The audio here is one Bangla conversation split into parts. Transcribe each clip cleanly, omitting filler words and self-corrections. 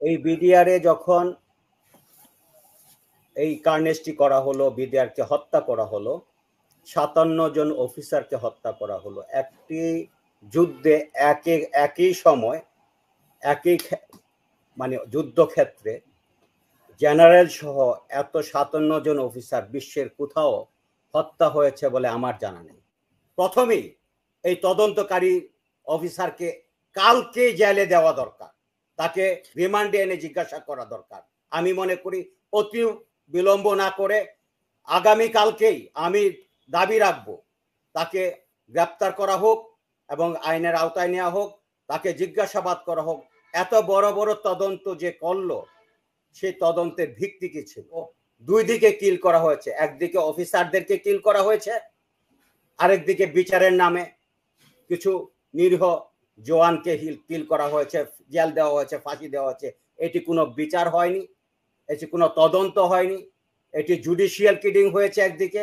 এই বিডিআরে যখন এই কার্নেজটি করা হলো, বিডিআরকে হত্যা করা হলো, 57 জন অফিসারকে হত্যা করা হলো একটি যুদ্ধে। একই সময় একই মানে যুদ্ধক্ষেত্রে জেনারেল সহ এত 57 জন অফিসার বিশ্বের কোথাও হত্যা হয়েছে বলে আমার জানা নেই। প্রথমেই এই তদন্তকারী অফিসারকে কালকে জেলে দেওয়া দরকার, তাকে রিমান্ডে এনে জিজ্ঞাসা করা দরকার। আমি মনে করি অতি বিলম্ব না করে আগামী কালকেই আমি দাবি রাখবো তাকে গ্রেপ্তার করা হোক এবং আইনের আওতায় নেওয়া হোক, তাকে জিজ্ঞাসাবাদ করা হোক। এত বড় বড় তদন্ত যে করলো, সেই তদন্তের ভিত্তি কি ছিল? দুই দিকে কিল করা হয়েছে, একদিকে অফিসারদেরকে কিল করা হয়েছে, আরেকদিকে বিচারের নামে কিছু নিরীহ জওয়ানকে কিল করা হয়েছে, জেল দেওয়া হয়েছে, ফাঁসি দেওয়া হয়েছে। এটি কোনো বিচার হয়নি, এটি কোনো তদন্ত হয়নি, এটি জুডিশিয়াল কিলিং হয়েছে একদিকে,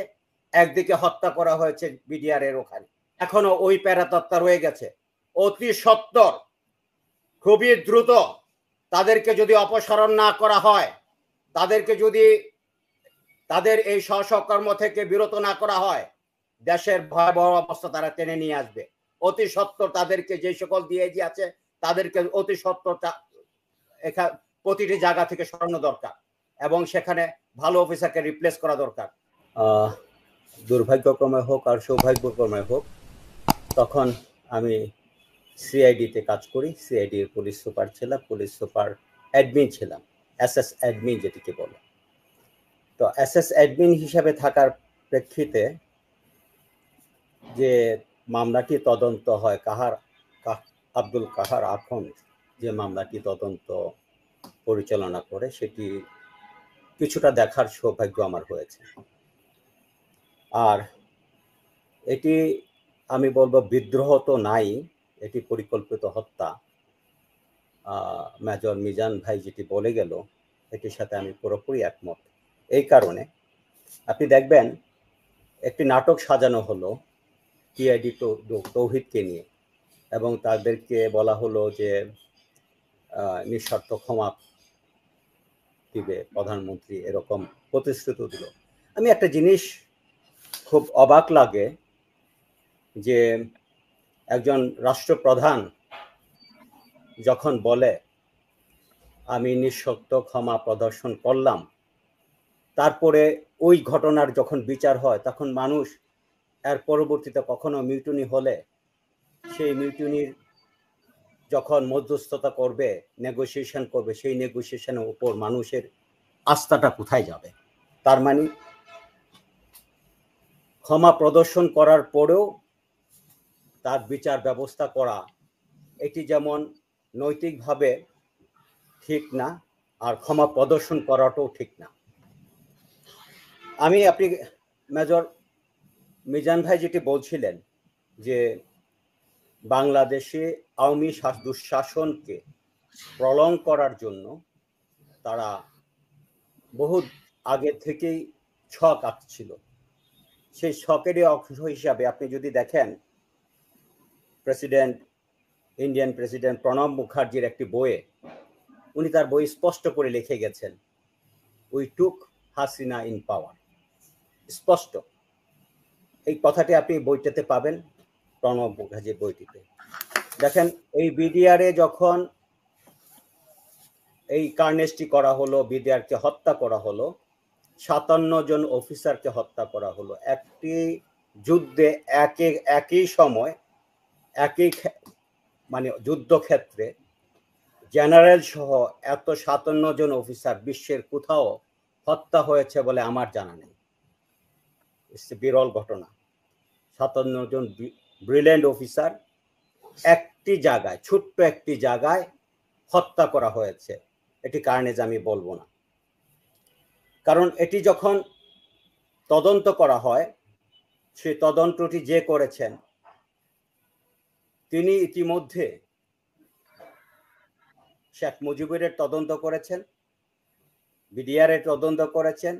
একদিকে হত্যা করা হয়েছে বিডিআর এর ওখানে। এখনো ওই প্যারাতত্ত্বা রয়ে গেছে। অতি সত্বর, খুবই দ্রুত তাদেরকে যদি অপসারণ না করা হয়, তাদেরকে যদি তাদের এই সহকর্ম থেকে বিরত না করা হয়, দেশের ভয়াবহ অবস্থা তারা টেনে নিয়ে আসবে। অতি সত্বর তাদেরকে যে সকল ডিআইজি আছে তাদেরকে অতি সত্বর প্রতিটি জায়গা থেকে সরানো দরকার এবং সেখানে ভালো অফিসারকে রিপ্লেস করা দরকার। দুর্ভাগ্যক্রমে হোক আর সৌভাগ্যক্রমে হোক, তখন আমি সিআইডিতে কাজ করি, সিআইডির পুলিশ সুপার ছিলাম, পুলিশ সুপার অ্যাডমিন ছিলাম, এসএস অ্যাডমিন যেটিকে বলে। তো এসএস অ্যাডমিন হিসাবে থাকার প্রেক্ষিতে যে মামলাটি তদন্ত হয়, আব্দুল কাহার আখন্দ যে মামলাটি তদন্ত পরিচালনা করে, সেটি কিছুটা দেখার সৌভাগ্য আমার হয়েছে। আর এটি আমি বলবো বিদ্রোহ তো নাই, এটি পরিকল্পিত হত্যা। মেজর মিজান ভাই যেটি বলে গেল, এটির সাথে আমি পুরোপুরি একমত। এই কারণে আপনি দেখবেন একটি নাটক সাজানো হলো টিআইডি তৌহিদকে নিয়ে, এবং তাদেরকে বলা হলো যে নিঃশর্ত ক্ষমা দিবে প্রধানমন্ত্রী, এরকম প্রতিশ্রুতি দিল। আমি একটা জিনিস খুব অবাক লাগে যে একজন রাষ্ট্রপ্রধান যখন বলে আমি নিঃশর্ত ক্ষমা প্রদর্শন করলাম, তারপরে ওই ঘটনার যখন বিচার হয় তখন মানুষ এর পরবর্তীতে কখনো মিউটনি হলে সেই মিউটনির যখন মধ্যস্থতা করবে, নেগোসিয়েশন করবে, সেই নেগোসিয়েশনের উপর মানুষের আস্থাটা কোথায় যাবে? তার মানে ক্ষমা প্রদর্শন করার পরেও তার বিচার ব্যবস্থা করা, এটি যেমন নৈতিকভাবে ঠিক না, আর ক্ষমা প্রদর্শন করাটাও ঠিক না। আপনি মেজর মিজান ভাই যেটি বলছিলেন যে বাংলাদেশে আওয়ামী দুঃশাসনকে প্রলং করার জন্য তারা বহু আগে থেকেই ছক আঁকছিল। সেই ছকেরই অংশ হিসাবে আপনি যদি দেখেন, ইন্ডিয়ান প্রেসিডেন্ট প্রণব মুখার্জির একটি বইয়ে উনি তার বই স্পষ্ট করে লিখে গেছেন, উই টুক হাসিনা ইন পাওয়ার। স্পষ্ট এই কথাটি আপনি বইটাতে পাবেন, প্রণব মুখার্জির বইটিতে। দেখেন এই বিডিআরে যখন এই কার্নেজটি করা হলো, বিডিআরকে হত্যা করা হলো, 57 জন অফিসারকে হত্যা করা হলো একটি যুদ্ধে। একই সময় একই যুদ্ধক্ষেত্রে জেনারেল সহ এত 57 জন অফিসার বিশ্বের কোথাও হত্যা হয়েছে বলে আমার জানা নেই। বিরল ঘটনা। 57 জন ব্রিলিয়েন্ট অফিসার একটি জায়গায়, ছোট্ট একটি জায়গায় হত্যা করা হয়েছে। এটি কার্নেজ আমি বলবো না, কারণ এটি যখন তদন্ত করা হয়, সেই তদন্তটি যে করেছেন তিনি ইতিমধ্যে শেখ মুজিবুরের তদন্ত করেছেন, বিডিআরের তদন্ত করেছেন,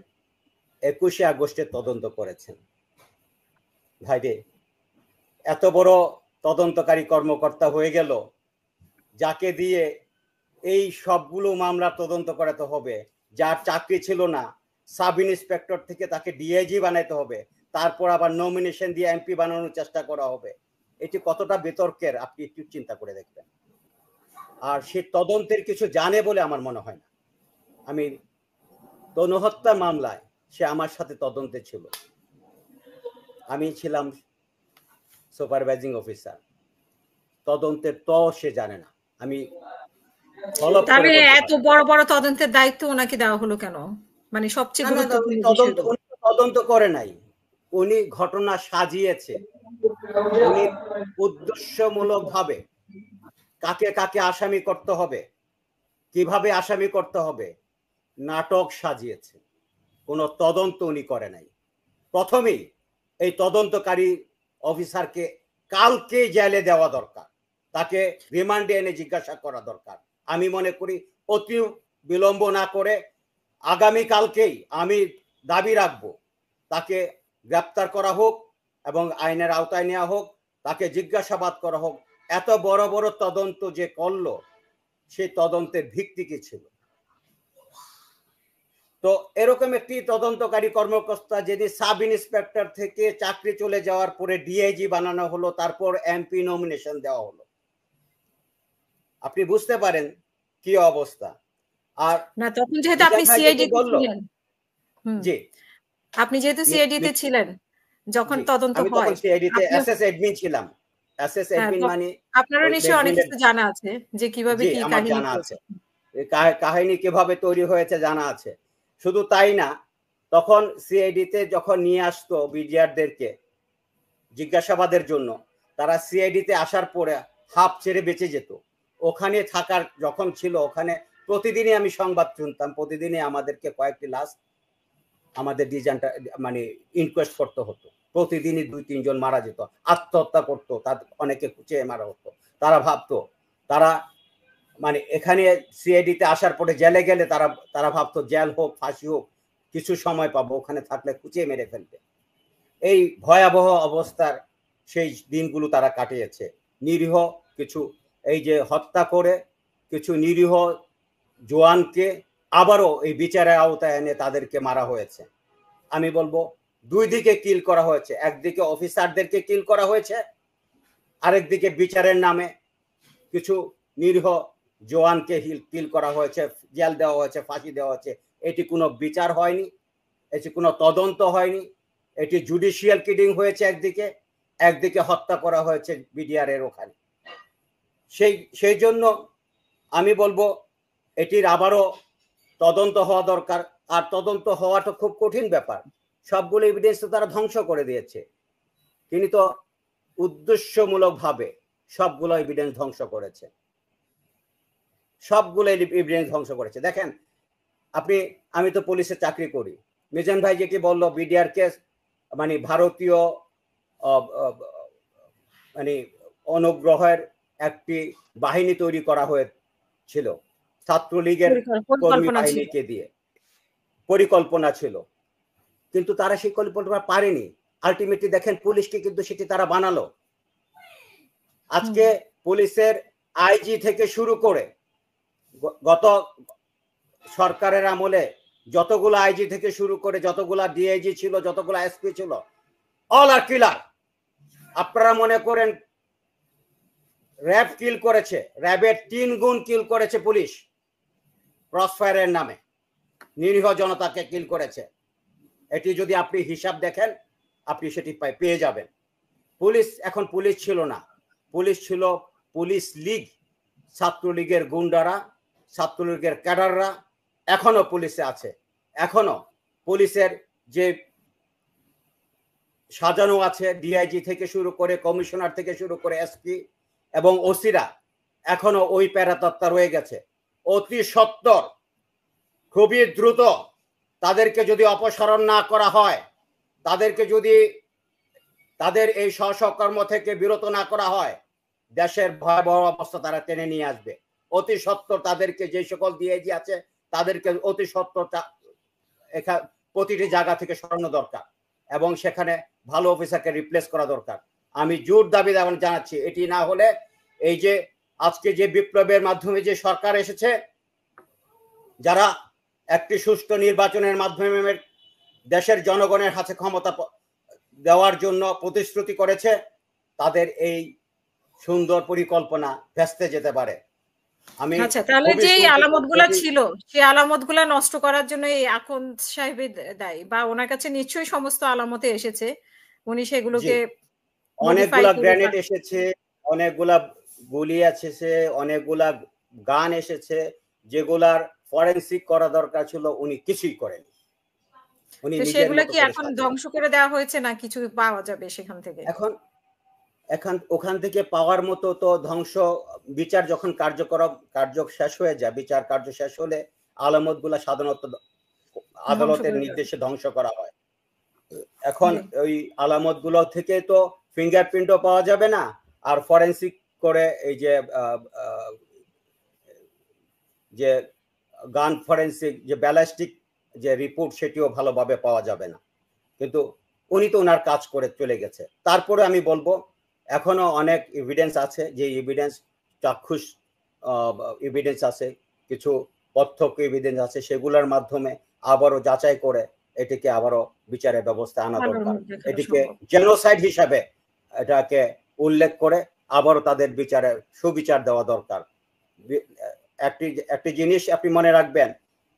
21শে আগস্টের তদন্ত করেছেন। ভাইরে, এত বড় তদন্তকারী কর্মকর্তা হয়ে গেল, যাকে দিয়ে এই সবগুলো মামলা তদন্ত করাতে হবে। যার চাকরি ছিল না সাব ইন্সপেক্টর থেকে তাকে ডিআইজি বানাইতে হবে, তারপর আবার নমিনেশন দিয়ে এমপি বানানোর চেষ্টা করা হবে। এটি কতটা বিতর্কের আপনি একটু চিন্তা করে দেখবেন। আর সে তদন্তের কিছু জানে বলে আমার মনে হয় না। আমি তনু হত্যা মামলায় সে আমার সাথে তদন্তে ছিল, আমি ছিলাম সুপারভাইজিং অফিসার, তদন্তের তো সে জানে না। আমি তবে এত বড় বড় তদন্তের দায়িত্ব ওনাকে দেওয়া হলো কেন? মানে সবচেয়ে গুরুত্বপূর্ণ তদন্ত করে নাই, উনি ঘটনা সাজিয়েছে। উনি উদ্দেশ্যমূলক ভাবে কাকে কাকে আসামি করতে হবে, কিভাবে আসামি করতে হবে, নাটক সাজিয়েছে। কোনো তদন্ত উনি করে নাই। প্রথমেই এই তদন্তকারী অফিসারকে কালকে জেলে দেওয়া দরকার, তাকে রিমান্ডে এনে জিজ্ঞাসা করা দরকার। আমি মনে করি অতি বিলম্ব না করে আগামীকালকেই আমি দাবি রাখবো তাকে গ্রেপ্তার করা হোক এবং আইনের আওতায় নেওয়া হোক, তাকে জিজ্ঞাসাবাদ করা হোক। এত বড় বড় তদন্ত যে করলো, সেই তদন্তের ভিত্তি কি ছিল? তো এরকম একটি তদন্তকারী কর্মকর্তা যদি সাব ইন্সপেক্টর থেকে চাকরি চলে যাওয়ার পরে ডিআইজি বানানো হলো, তারপর এমপি নমিনেশন দেওয়া হলো, আপনি বুঝতে পারেন কি অবস্থা। আর না, তখন যেহেতু আপনি সিআইডি ছিলেন, জি, আপনি যেহেতু সিআইডি তে ছিলেন যখন তদন্ত হয়, আমি তখন সিআইডি তে এসএস অ্যাডমিন ছিলাম। এসএস অ্যাডমিন মানে আপনারও নিশ্চয়ই অনেক কিছু জানা আছে যে কিভাবে কি কাহিনী জানা আছে, কাহিনী কিভাবে তৈরি হয়েছে জানা আছে। শুধু তাই না, তখন সিআইডি তে যখন নিয়ে আসতো বিডিআরদেরকে জিজ্ঞাসাবাদের জন্য, তারা সিআইডি তে আসার পরে হাফ ছেড়ে বেঁচে যেত। ওখানে থাকার যখন ছিল, ওখানে প্রতিদিনই আমি সংবাদ শুনতাম, প্রতিদিনই আমাদেরকে কয়েকটি লাশ আমাদের ডিজাইনটা মানে ইনকোয়েস্ট করতে হতো। প্রতিদিনই 2-3 জন মারা যেত, আত্মহত্যা করতো, তাদের অনেকে কুচিয়ে মারা হতো। তারা ভাবতো, তারা মানে এখানে সিআইডিতে আসার পরে জেলে গেলে তারা ভাবতো জেল হোক ফাঁসি হোক কিছু সময় পাবো, ওখানে থাকলে কুচিয়ে মেরে ফেলবে। এই ভয়াবহ অবস্থার সেই দিনগুলো তারা কাটিয়েছে। নিরীহ কিছু এই যে হত্যা করে কিছু নিরীহ জওয়ানকে আবারও এই বিচারের আওতায় এনে তাদেরকে মারা হয়েছে। আমি বলবো দুই দিকে কিল করা হয়েছে, একদিকে অফিসারদেরকে কিল করা হয়েছে, আরেকদিকে বিচারের নামে কিছু নিরীহ জওয়ানকে কিল করা হয়েছে, জেল দেওয়া হয়েছে, ফাঁসি দেওয়া হয়েছে। এটি কোনো বিচার হয়নি, এটি কোনো তদন্ত হয়নি, এটি জুডিশিয়াল কিলিং হয়েছে। একদিকে হত্যা করা হয়েছে বিডিআর এর ওখানে। সেই জন্য আমি বলবো এটির আবারও তদন্ত হওয়া দরকার। আর তদন্ত হওয়াটা খুব কঠিন ব্যাপার। সবগুলো এভিডেন্স তো তারা ধ্বংস করে দিয়েছে। তিনি তো উদ্দেশ্যমূলকভাবে সবগুলো এভিডেন্স ধ্বংস করেছে, সবগুলো এভিডেন্স ধ্বংস করেছে। দেখেন আপনি, আমি তো পুলিশে চাকরি করি, মিজান ভাই যেটি বললো বিডিআর কেস মানে ভারতীয় মানে অনুগ্রহের একটি বাহিনী তৈরি করা হয়েছিল ছাত্রলীগের কর্মী বাহিনীকে দিয়ে, পরিকল্পনা ছিল, কিন্তু তারা সেই পরিকল্পনা পারেনি। আলটিমেটলি দেখেন পুলিশকে কিন্তু সেটি তারা বানালো। আজকে পুলিশের আইজি থেকে শুরু করে গত সরকারের আমলে যতগুলো আইজি থেকে শুরু করে যতগুলা ডিআইজি ছিল, যতগুলা এসপি ছিল, অল আর কিলার। আপনারা মনে করেন র্যাব কিল করেছে, র্যাবের 3 গুণ কিল করেছে পুলিশ ক্রসফায়ারের নামে, নিরীহ জনতাকে কিল করেছে। এটি যদি আপনি হিসাব দেখেন আপনি সেটি পেয়ে যাবেন। পুলিশ এখন পুলিশ ছিল না, পুলিশ ছিল পুলিশ লীগ, ছাত্রলীগের গুন্ডারা, ছাত্রলীগের ক্যাডাররা এখনো পুলিশে আছে। এখনো পুলিশের যে সাজানো আছে, ডিআইজি থেকে শুরু করে কমিশনার থেকে শুরু করে এসপি এবং ওসিরা এখনো ওই প্যারাতত্ত্বা রয়ে গেছে। অতি সত্বর, খুবই দ্রুত তাদেরকে যদি অপসারণ না করা হয়, তাদেরকে যদি তাদের এই সহকর্ম থেকে বিরত না করা হয়, দেশের ভয়াবহ অবস্থা তারা টেনে নিয়ে আসবে। অতি সত্বর তাদেরকে, যে সকল ডিআইজি আছে তাদেরকে অতি সত্বর প্রতিটি জায়গা থেকে সরানো দরকার এবং সেখানে ভালো অফিসারকে রিপ্লেস করা দরকার। আমি জোর দাবি জানাচ্ছি, এটি না হলে এই যে আজকে যে বিপ্লবের মাধ্যমে যে সরকার এসেছে, যারা একটি সুষ্ঠু নির্বাচনের মাধ্যমে দেশের জনগণের হাতে ক্ষমতা দেওয়ার জন্য প্রতিশ্রুতি করেছে, তাদের এই সুন্দর পরিকল্পনা ভেস্তে যেতে পারে। আমি আচ্ছা, তাহলে যে আলামতগুলা ছিল সেই আলামতগুলা নষ্ট করার জন্য এই আখন্দ সাহেব দায়ী, বা ওনার কাছে নিশ্চয়ই সমস্ত আলামতে এসেছে, উনি সেগুলোকে অনেকগুলা গ্রেনেড এসেছে, অনেকগুলা গুলি এসেছে, অনেকগুলা গান এসেছে, যেগুলার ফরেনসিক করা দরকার ছিল উনি কিছুই করেনি। উনি সেগুলো কি এখন ধ্বংস করে দেওয়া হয়েছে না কিছু পাওয়া যাবে সেখান থেকে? এখন ওখান থেকে পাওয়ার মতো তো ধ্বংস, বিচার যখন কার্য শেষ হয়ে যায়, বিচার কার্য শেষ হলে আলামতগুলা সাধারণত আদালতের নির্দেশে ধ্বংস করা হয়। এখন ওই আলামতগুলো থেকে তো ফিঙ্গারপ্রিন্টও পাওয়া যাবে না, আর ফরেনসিক করে এই যে গান ফরেনসিক যে ব্যালিস্টিক যে রিপোর্ট সেটিও ভালোভাবে পাওয়া যাবে না। কিন্তু উনি তো ওনার কাজ করে চলে গেছে। তারপরে আমি বলবো এখনো অনেক এভিডেন্স আছে, যে এভিডেন্স চাক্ষুষ এভিডেন্স আছে, কিছু প্রত্যক্ষ এভিডেন্স আছে, সেগুলোর মাধ্যমে আবারও যাচাই করে এটিকে আবারও বিচারের ব্যবস্থা আনা দরকার। এটিকে জেনোসাইড হিসাবে এটাকে উল্লেখ করে আবারও তাদের বিচারে সুবিচার দেওয়া দরকার। একটি জিনিস আপনি মনে রাখবেন,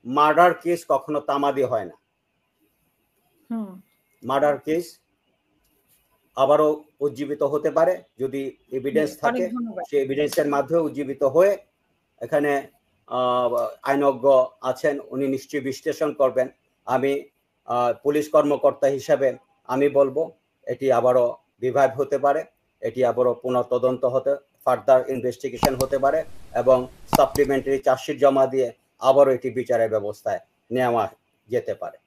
মার্ডার কেস কখনো তামাদি হয় না। মার্ডার কেস আবারও উজ্জীবিত হতে পারে যদি এভিডেন্স থাকে, সেই এভিডেন্সের মাধ্যমে উজ্জীবিত হয়ে, এখানে আইনজ্ঞ আছেন, উনি নিশ্চয়ই বিশ্লেষণ করবেন। আমি পুলিশ কর্মকর্তা হিসাবে আমি বলবো এটি আবারও রিভাইভ হতে পারে, এটি আবারও পুনঃতদন্ত হতে, ফার্দার ইনভেস্টিগেশন হতে পারে, এবং সাপ্লিমেন্টারি চার্জশিট জমা দিয়ে আবারও এটি বিচারের ব্যবস্থায় নেওয়া যেতে পারে।